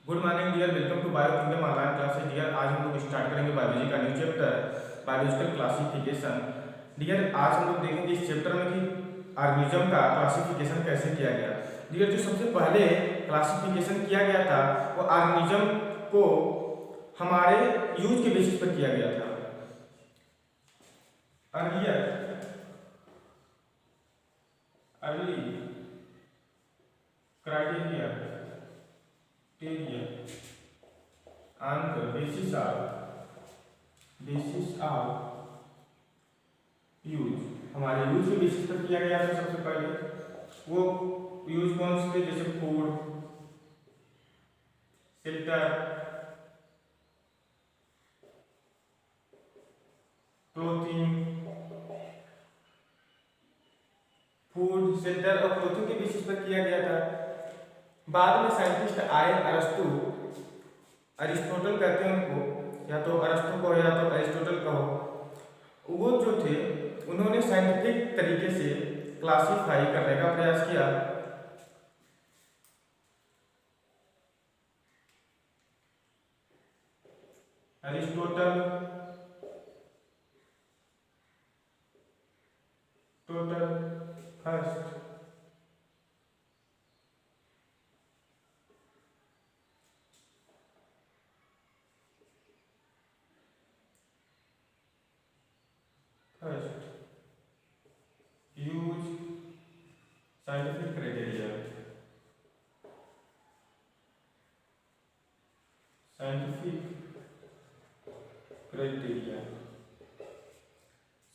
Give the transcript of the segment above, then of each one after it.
Good morning dear, welcome to Bio Kingdom online classes. Dear, आज हम लोग start करेंगे बायोलॉजी का new chapter biological classification. Dear, आज हम लोग देखेंगे इस चैप्टर में कि ऑर्गेनिज्म का क्लासिफिकेशन कैसे किया गया। डियर, जो सबसे पहले क्लासिफिकेशन किया गया था वो ऑर्गेनिज्म को हमारे यूज के बेसिस पर किया गया था। Earlier early criteria on the basis of use, हमारे यूज के बेसिस पर किया गया था। सबसे पहले वो यूज कौन से थे, जैसे food, shelter, clothing. Food, shelter और क्लोथिंग के बेसिस पर किया गया था। बाद में साइंटिस्ट आए, अरिस्टोटल कहते हैं उनको, या तो अरस्तु कहो या तो अरिस्टोटल कहो। वो जो थे उन्होंने साइंटिफिक तरीके से क्लासिफाई करने का प्रयास किया। Aristotle first use scientific criteria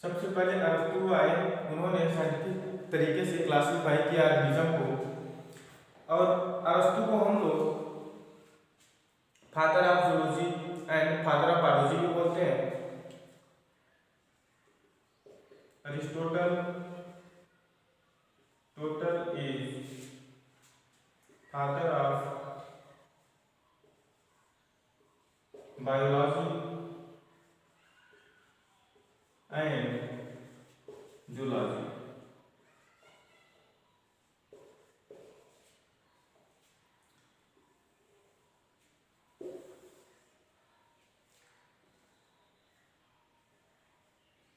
सबसे पहले अरस्तु आए, उन्होंने साइंटिफिक तरीके से क्लासिफाई किया ऑर्गेनिज्म को। और अरस्तु को हम लोग father of zoology and father of biology भी बोलते हैं। Aristotle is father of biology and zoology.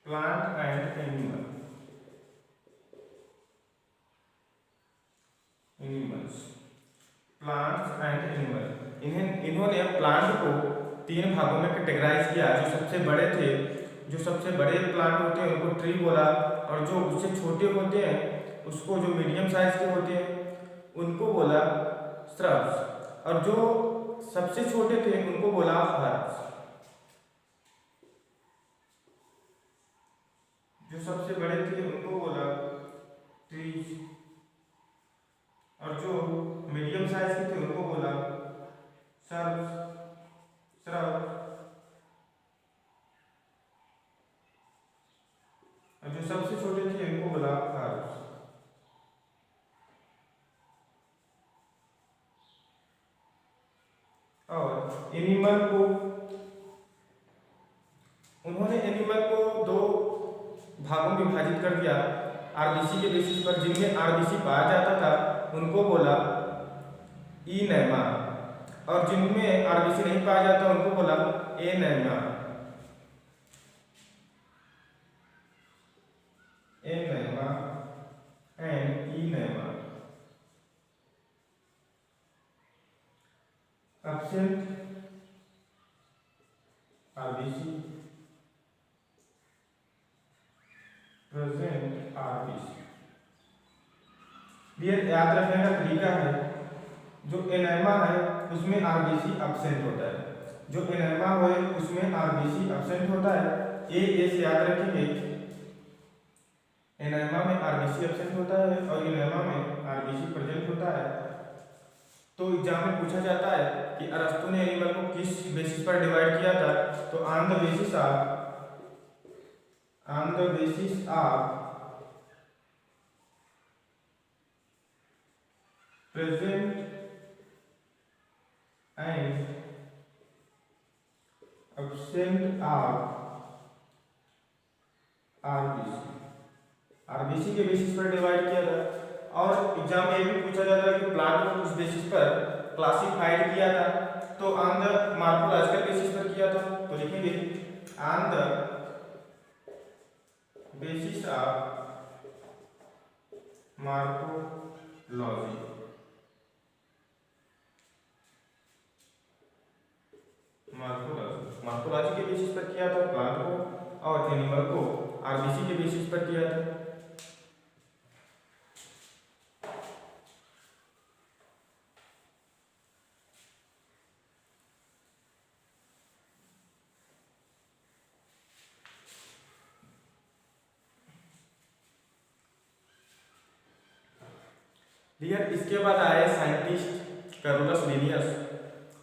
Plant and animal, इन्होंने प्लांट को 3 भागों में कैटेगराइज किया। जो सबसे बड़े थे, जो सबसे बड़े प्लांट होते हैं उनको ट्री बोला, और जो उससे छोटे होते हैं उसको, जो मीडियम साइज के होते हैं उनको बोला श्रब्स, और जो सबसे छोटे थे उनको बोला हर्ब्स। जो सबसे बड़े थे उनको बोला ट्रीज, और जो मीडियम साइज के थे उनको बोला श्रब्स, और जो सबसे छोटे थे उनको बोला हर्ब्स। और उन्होंने एनिमल को 2 भागों में विभाजित कर दिया आरबीसी के बेसिस पर। जिनमें आरबीसी पाया जाता था उनको बोला इनैमा, और जिनमें आरबीसी नहीं पाया जाता उनको बोला एनैमा। एंड इनैमा। Absent RBC, present RBC. ये याद रखने का तरीका है, जो एनेमा है उसमें आरबीसी एब्सेंट होता है, जो एनेमा है उसमें आरबीसी एब्सेंट होता है। ये से याद रखेंगे, एनेमा में आरबीसी एब्सेंट होता है और एनेमा में आरबीसी प्रेजेंट होता है। तो एग्जाम में पूछा जाता है कि अरस्तु ने एनिमल को किस बेसिस पर डिवाइड किया था, तो on the basis of present and absent of RBC के बेसिस पर डिवाइड किया था। और एग्जाम में ये भी पूछा जाता है कि प्लांट को किस बेसिस पर क्लासिफाइड किया था, तो ऑन द मॉर्फोलॉजिकल बेसिस पर किया था, तो लिखेंगे on the basis of morphology. Morphology के बेसिस पर किया था प्लांट को, और एनिमल को आरबीसी के बेसिस पर किया था। इसके बाद आए साइंटिस्ट कैरोलस लिनियस,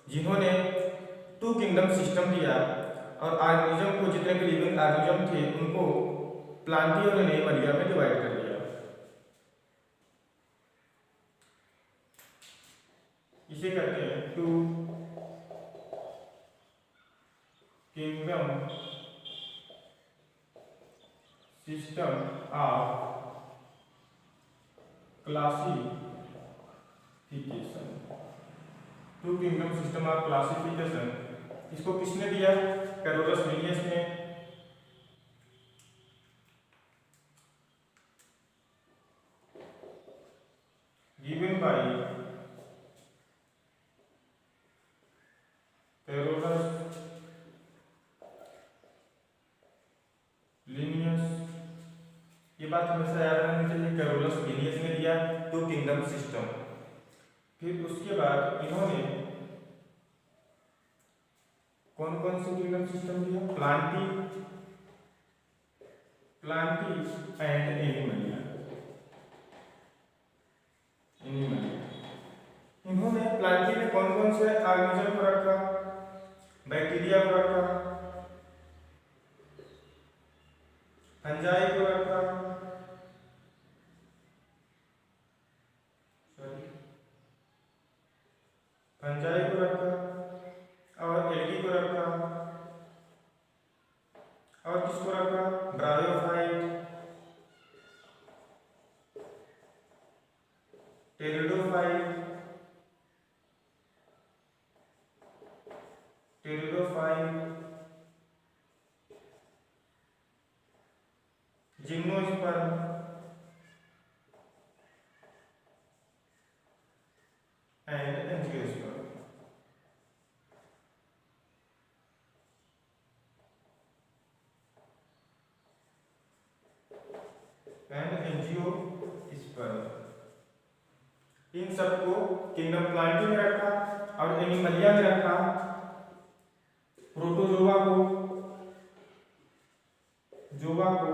जिन्होंने टू किंगडम सिस्टम दिया और ऑर्गेनिज्म को, जितने भी लिविंग ऑर्गेनिज्म थे उनको प्लांटी और एनिमलिया में डिवाइड कर दिया। इसे कहते हैं two kingdom system of classification. Two kingdom system of classification, इसको किसने दिया? कैरोलस लिनियस ने। Given by Carolus Linnaeus. ये बात हमेशा याद रखनी चाहिए, कैरोलस लिनियस ने दिया टू किंगडम सिस्टम। फिर उसके बाद इन्होंने कौन कौन से किंगडम सिस्टम दिया? Plantae and Animalia. इन्होंने प्लांटी में कौन कौन से ऑर्गेनिज्म को रखा? बैक्टीरिया को रखा, फंजाई को रखा, और एल्गी को रखा, और किसको रखा? Bryophyte, pteridophyte, gymnosperm and angiosperm. इन सबको किंगडम प्लांटी में रखा और एनिमलिया में रखा प्रोटोजोआ को, जोआ को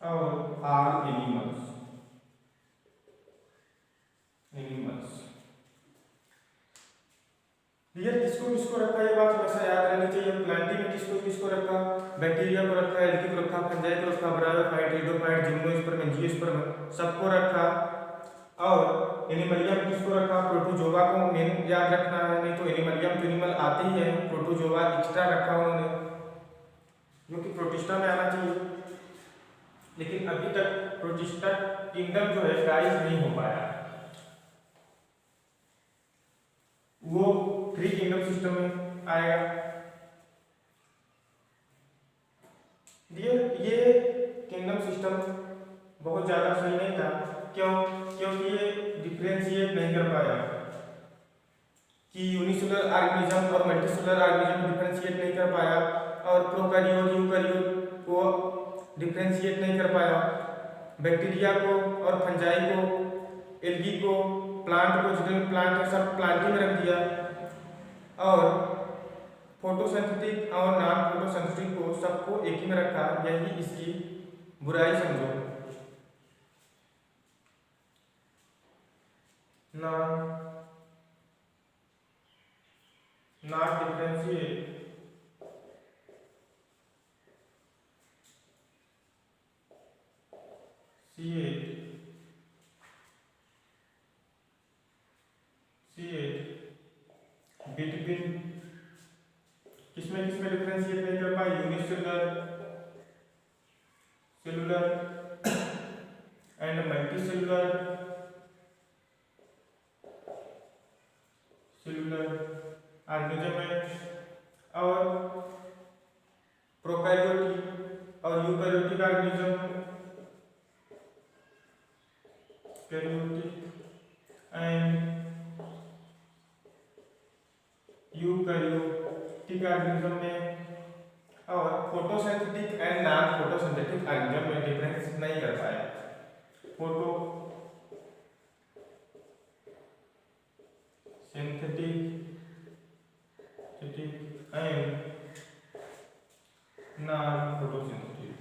और आल एनिमल्स। किसको किसको रखा, ये बात हमेशा याद रहनी चाहिए। प्लांटी में किसको किसको रखा? बैक्टीरिया को रखा, एल्गी को रखा, फंजाई को रखा, ब्रायोफाइट, टेरिडोफाइट, जिम्नोस्पर्म, एंजियोस्पर्म सबको रखा। और एनिमलिया में किसको रखा? प्रोटोजोआ को मेन याद रखना है, नहीं तो एनिमलिया में तो एनिमल आते ही है, प्रोटोजोआ एक्स्ट्रा रखा उन्होंने, जो कि प्रोटिस्टा में आना चाहिए। लेकिन अभी तक प्रोटिस्टा किंगडम जो है राइज नहीं हो पाया, वो थ्री किंगडम सिस्टम में आएगा। ये किंगडम सिस्टम बहुत ज़्यादा सही नहीं था। क्यों? क्योंकि ये डिफरेंशिएट नहीं कर पाया कि यूनिसेलुलर ऑर्गेनिज्म और मल्टीसेलुलर ऑर्गेनिज्म डिफरेंशिएट नहीं कर पाया, और प्रोकैरियोट यूकैरियोट को डिफरेंशिएट नहीं कर पाया। बैक्टीरिया को और फंजाई को, एल्गी को, प्लांट को, जितने प्लांट है सब प्लांटी में रख दिया, और फोटोसिंथेटिक और नॉन फोटोसिंथेटिक को सबको एक ही में रखा। यही इसकी बुराई समझो। नॉट डिफरेंशिएट बिटवीन, किसमें डिफरेंशिएट नहीं कर पाए? Unicellular, cellular and multicellular cellular organism है, और प्रोकैरियोटिक और eukaryotic organism, karyotic and eukaryotic organism में, और photosynthetic and non photosynthetic organism में डिफरेंस नहीं कर पाए। Photosynthetic and non photosynthetic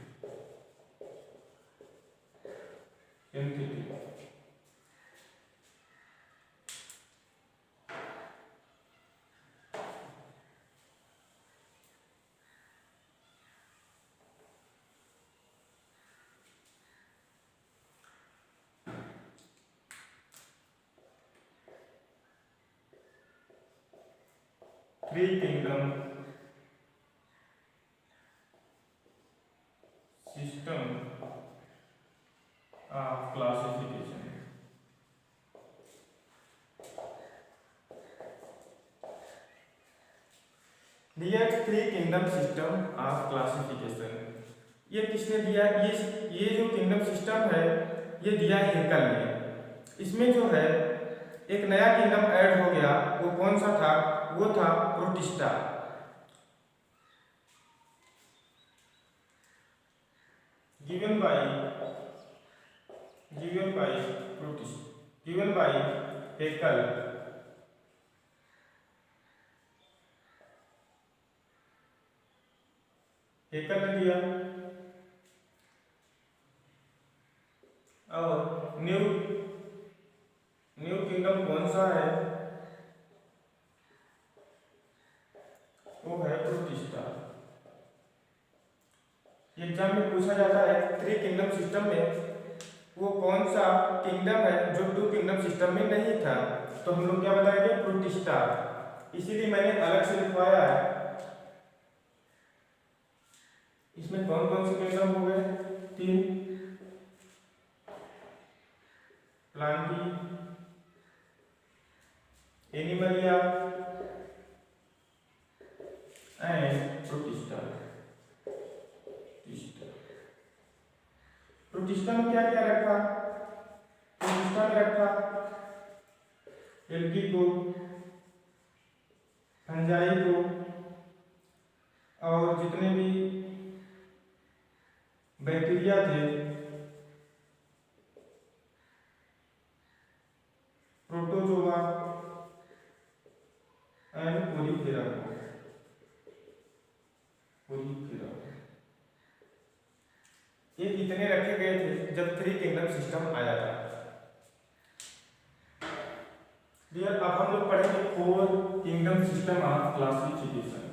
synthetic. 3 kingdom system of classification। दिया 3 किंगडम सिस्टम ऑफ क्लासिफिकेशन। ये किसने दिया? ये जो किंगडम सिस्टम है ये दिया हेकल ने। इसमें जो है एक नया किंगडम ऐड हो गया, वो कौन सा था? वो था protista. Given by Haeckel. Haeckel ने दिया। और न्यू किंगडम कौन सा है? वो है प्रोटिस्टा। एग्जाम में पूछा जाता है 3 किंगडम सिस्टम में वो कौन सा किंगडम है जो 2 किंगडम सिस्टम में नहीं था, तो हम लोग क्या बताएंगे? प्रोटिस्टा। इसीलिए मैंने अलग से लिखवाया है। इसमें कौन कौन से किंगडम हो गए? 3। Plantae, Animalia and protista. Protista में क्या क्या रखा? प्रोटिस्टा में रखा एल्गी को, फंजाई को, और जितने भी बैक्टीरिया थे, प्रोटोजोआ एंड पोरीफेरा को। ये कितने रखे गए थे जब 3 किंगडम सिस्टम आया था? डियर, अब हम लोग पढ़ेंगे 4 kingdom system of classification.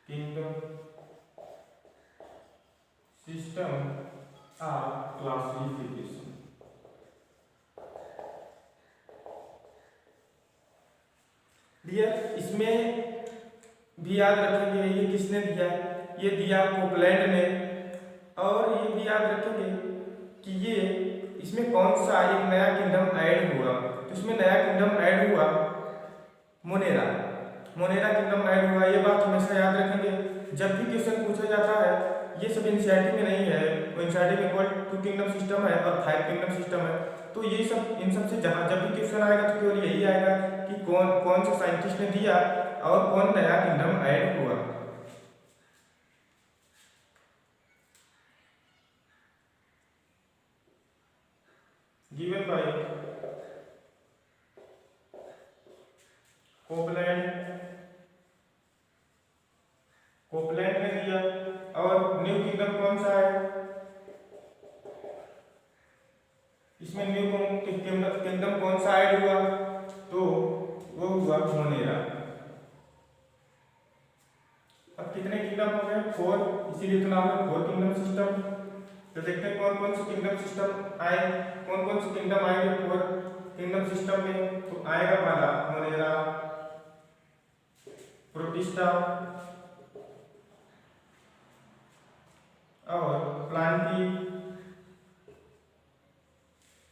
Kingdom system of classification. Dear, इसमें भी याद रखेंगे ये किसने दिया? ये दिया कोपलैंड ने। और ये भी याद रखेंगे कि ये इसमें कौन सा एक नया किंगडम ऐड हुआ। तो इसमें नया किंगडम ऐड हुआ मोनेरा किंगडम ऐड हुआ। ये बात हमेशा याद रखेंगे जब भी क्वेश्चन पूछा जाता है। ये सब एनसीईआरटी में नहीं है। एनसीईआरटी में केवल 2 किंगडम सिस्टम है और 5 किंगडम सिस्टम है। तो ये सब इन सब से जहाँ जब भी क्वेश्चन आएगा तो केवल यही आएगा कि कौन से साइंटिस्ट ने दिया और कौन नया किंगडम ऐड हुआ। गिवन बाय कोपलैंड ने दिया। और न्यू किंगडम कौन सा है? इसमें न्यू किंगडम कौन सा ऐड हुआ? तो वो हुआ मोनेरा। अब कितने किंगडम हो गए? 4। इसीलिए तो नाम है 4 किंगडम सिस्टम। तो देखते हैं कौन कौन से किंगडम सिस्टम आए, कौन कौन से किंगडम आएंगे 4 किंगडम सिस्टम में। तो आएगा पहला मोनेरा, प्रोटिस्टा, प्लांट की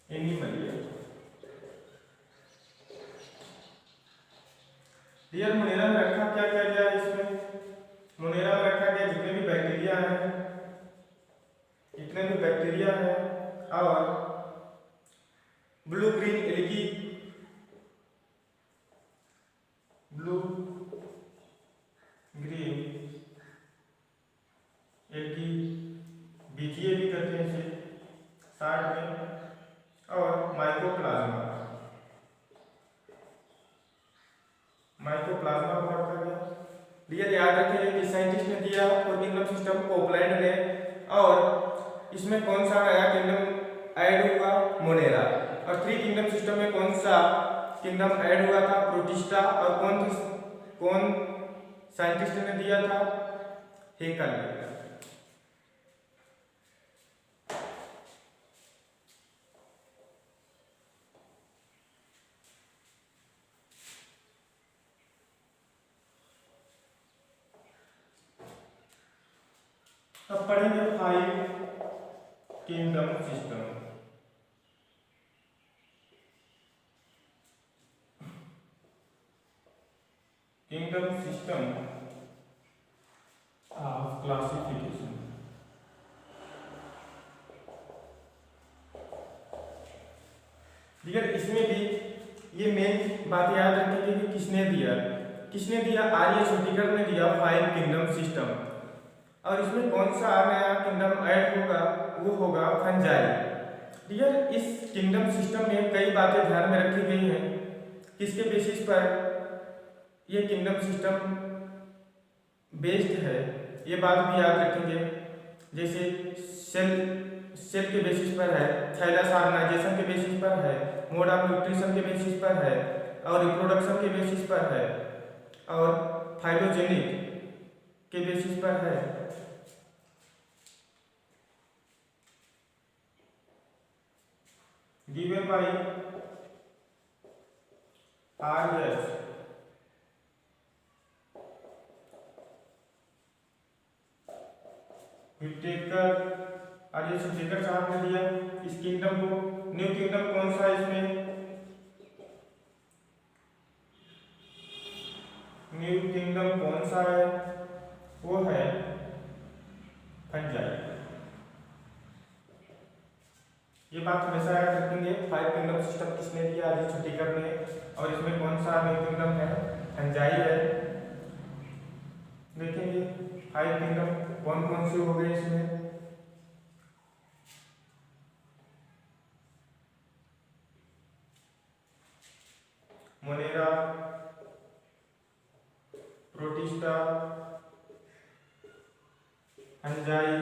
एनिमलिया। डियर मोनेरा में रखा क्या क्या गया इसमें? मोनेरा में रखा गया जितने भी बैक्टीरिया हैं, जितने भी बैक्टीरिया हैं और blue green algae, blue green algae, BGA भी करते हैं इसे शार्ट में, और माइकोप्लाज्मा, माइकोप्लाज्मा को रखा गया। डियर याद रखिए कि साइंटिस्ट ने दिया फोर किंगडम सिस्टम कोपलैंड ने, और इसमें कौन सा नया किंगडम ऐड हुआ? मोनेरा। और थ्री किंगडम सिस्टम में कौन सा किंगडम ऐड हुआ था? प्रोटिस्टा। और कौन साइंटिस्ट ने दिया था? हेकल ने। अब पढ़ेंगे five kingdom system. Kingdom system of classification. ठीक है, इसमें भी ये मेन बात याद रखेंगे कि किसने दिया? आर्य छत्तीसगढ़ ने दिया फाइव किंगडम सिस्टम। और इसमें कौन सा नया किंगडम ऐड होगा? वो होगा फंजाई। ठीक है, इस किंगडम सिस्टम में कई बातें ध्यान में रखी गई हैं। किसके बेसिस पर ये किंगडम सिस्टम बेस्ड है, ये बात भी याद रखेंगे। जैसे सेल के बेसिस पर है, थैलस ऑर्गेनाइजेशन के बेसिस पर है, मोड ऑफ न्यूट्रिशन के बेसिस पर है, और रिप्रोडक्शन के बेसिस पर है, और फाइलोजेनिक के बेसिस पर है। Given by RS. विटेकर, आर्य छत्तीसगढ़ साहब ने दिया इस किंगडम को। न्यू किंगडम कौन सा है इसमें? न्यू किंगडम कौन सा है? वो है फंजाई। ये बात हमेशा याद रखेंगे। फाइव किंगडम सिस्टम किसने दिया? आर्य छत्तीसगढ़ ने। और इसमें कौन सा न्यू किंगडम है? फंजाई है। देखेंगे फाइव किंगडम कौन कौन से हो गए इसमें। Monera, protista, fungi,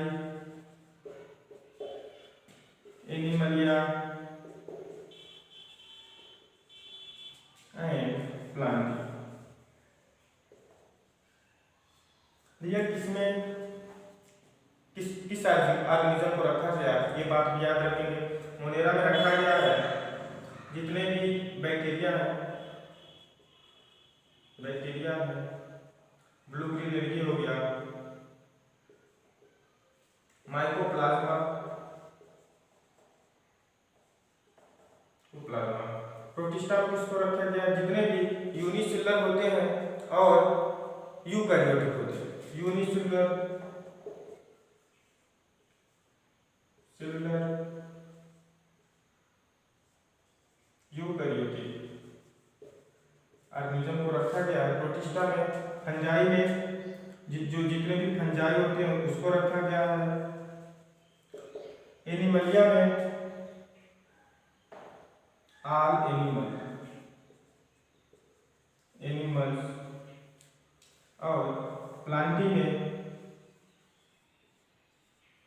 Animalia and plant. किसमें किस ऑर्गेनिज्म को रखा गया, ये बात भी याद रखेंगे। मोनेरा में रखा गया है जितने भी बैक्टीरिया है, ब्लू ग्रीन एल्गी हो गया, माइकोप्लाज्मा, प्रोटिस्टा को किसको रखा गया? जितने भी यूनिसेलुलर होते हैं और यूकैरियोटिक होते हैं। यूनिसेलुलर, यूकैरियोटिक ऑर्गेनिज्म को रखा गया है प्रोटिस्टा में। फंजाई में जो जितने भी फंजाई होते हैं उसको रखा गया है। एनिमलिया में ऑल एनिमल्स, और प्लांटी में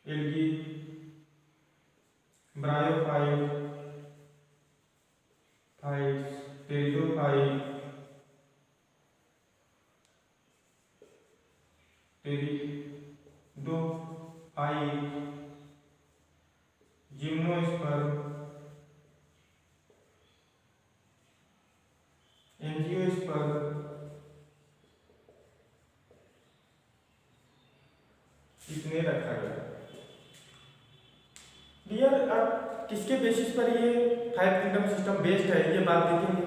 algae, bryophyte, pteridophyte, gymnosperm, angiosperm, इसमें रखा गया। किसके बेसिस पर ये 5 किंगडम सिस्टम बेस्ड है, ये बात देखेंगे।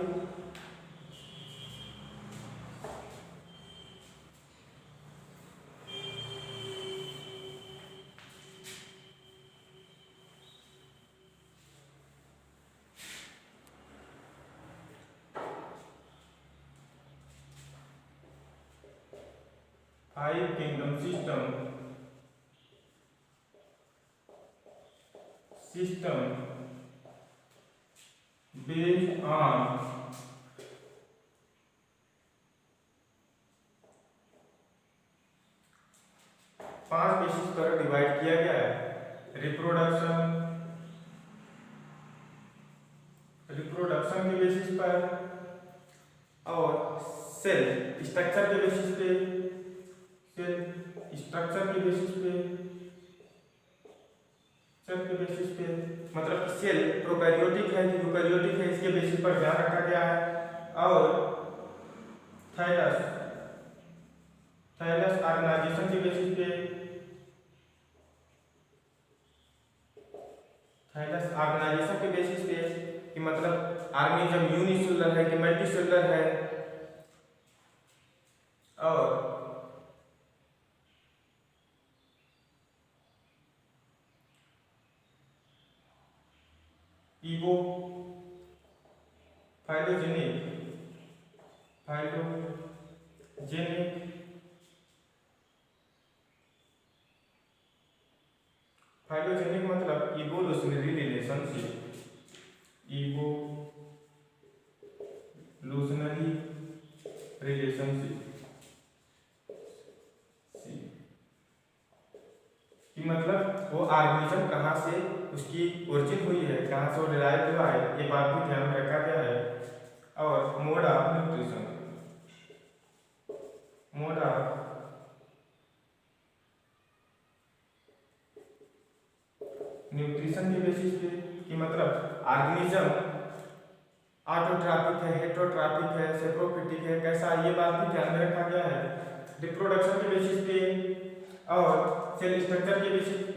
Five kingdom system based on पांच बेसिस पर डिवाइड किया गया है। रिप्रोडक्शन के बेसिस पर और सेल स्ट्रक्चर के बेसिस पे, मतलब सेल प्रोकैरियोटिक है कि यूकैरियोटिक है, इसके बेसिस पर ध्यान रखा गया है। और थाइलस ऑर्गेनाइजेशन के बेसिस पे, कि मतलब ऑर्गेनिज्म यूनिसेलुलर है कि मल्टीसेलुलर है। और इवो फाइलोजेनिक मतलब इवोल्यूशनरी रिलेशनशिप कि मतलब वो ऑर्गेनिज्म कहाँ से उसकी ओरिजिन हुई है, कहाँ से वो डिराइव हुआ है, ये बात भी ध्यान में रखा गया है। और मोड ऑफ न्यूट्रिशन के बेसिस पे कि मतलब ऑर्गेनिज्म ऑटोट्रॉपिक है, हेटेरोट्रॉपिक है, सेप्रोफिटिक है, कैसा, ये बात भी ध्यान में रखा गया है। रिप्रोडक्शन के बेसिस पे और सेल स्ट्रक्चर के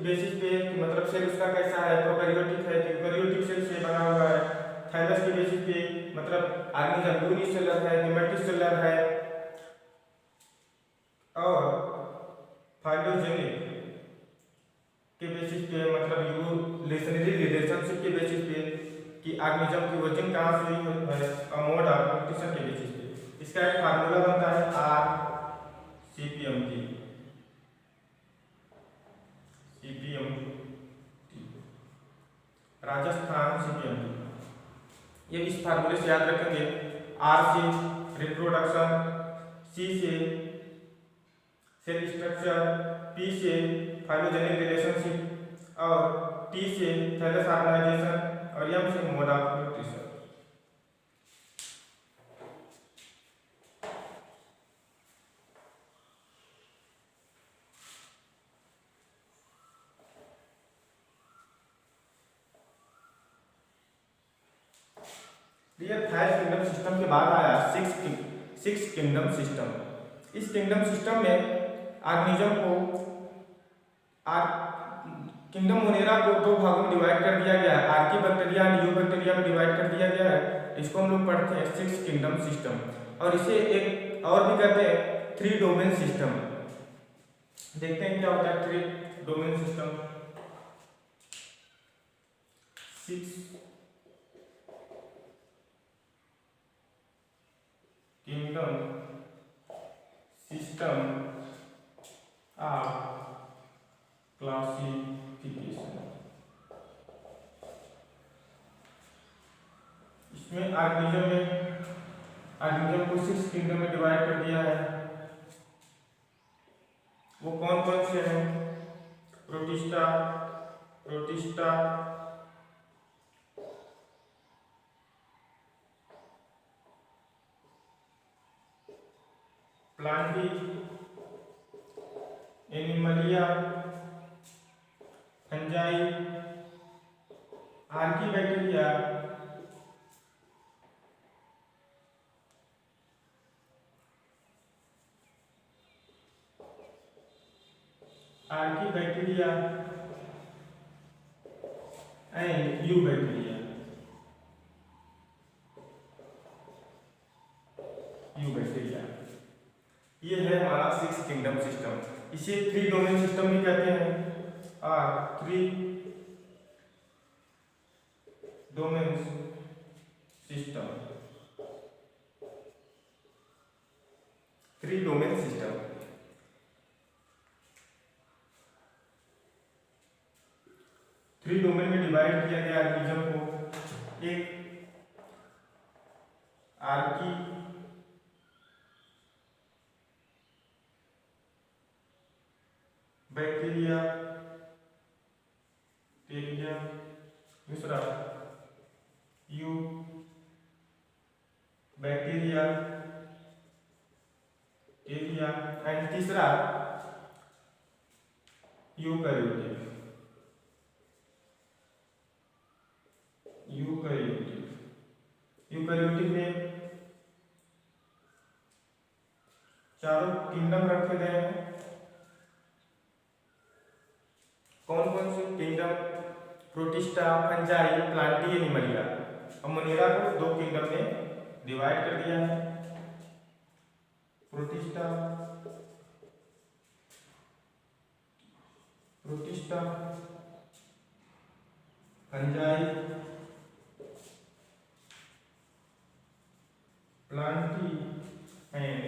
बेसिस पे कि मतलब सेल उसका कैसा है, प्रोकैरियोटिक है कि यूकैरियोटिक सेल से बना हुआ है। थाइलस के बेसिस पे मतलब ऑर्गेनिज्म यूनिसेलुलर है कि मल्टीसेलुलर है। और फाइलोजेनिक के बेसिस पे मतलब यूवोल्यूशनरी रिलेशनशिप के बेसिस पे कि ऑर्गेनिज्म की ओरिजिन कहाँ से हुई है। और मोड ऑफ न्यूट्रिशन के बेसिस पे इसका एक फार्मूला बनता है RCPMT। राजस्थान CPMT। ये इस फार्मूले से याद रखेंगे। R से रिप्रोडक्शन, C से सेल स्ट्रक्चर, P से फाइलोजेनिक रिलेशनशिप और T से थाइलस ऑर्गेनाइजेशन और M से mode of nutrition. Five kingdom system के बाद आया सिक्स किंगडम सिस्टम। इस किंगडम सिस्टम में ऑर्गेनिज्म को किंगडम मोनेरा को दो भागों में डिवाइड कर दिया गया है। आर्कीबैक्टीरिया एंड यूबैक्टीरिया में डिवाइड कर दिया गया है। इसको हम लोग पढ़ते हैं सिक्स किंगडम सिस्टम। और इसे एक और भी कहते हैं थ्री डोमेन सिस्टम। देखते हैं क्या होता है three domain system. Six kingdom system of classification. इसमें ऑर्गेनिज्म को सिक्स किंगडम में डिवाइड कर दिया है। वो कौन कौन से हैं? Protista, Plantae, Animalia, fungi, archaebacteria, and eubacteria. ये है हमारा 6 किंगडम सिस्टम। इसे 3 डोमेन सिस्टम भी कहते हैं और 3 domain system. 3 domain system. 3 domain में डिवाइड किया गया ऑर्गेनिज्म को। एक आर्की बैक्टीरिया, दूसरा यू बैक्टीरिया एंड तीसरा यूकैरियोटिक। यूकैरियोटिक में चारों किंगडम रखे गए हैं। कौन कौन से kingdom? Protista, fungi, Plantae, Animalia. अब मोनेरा को 2 किंगडम में डिवाइड कर दिया है। Protista fungi, Plantae and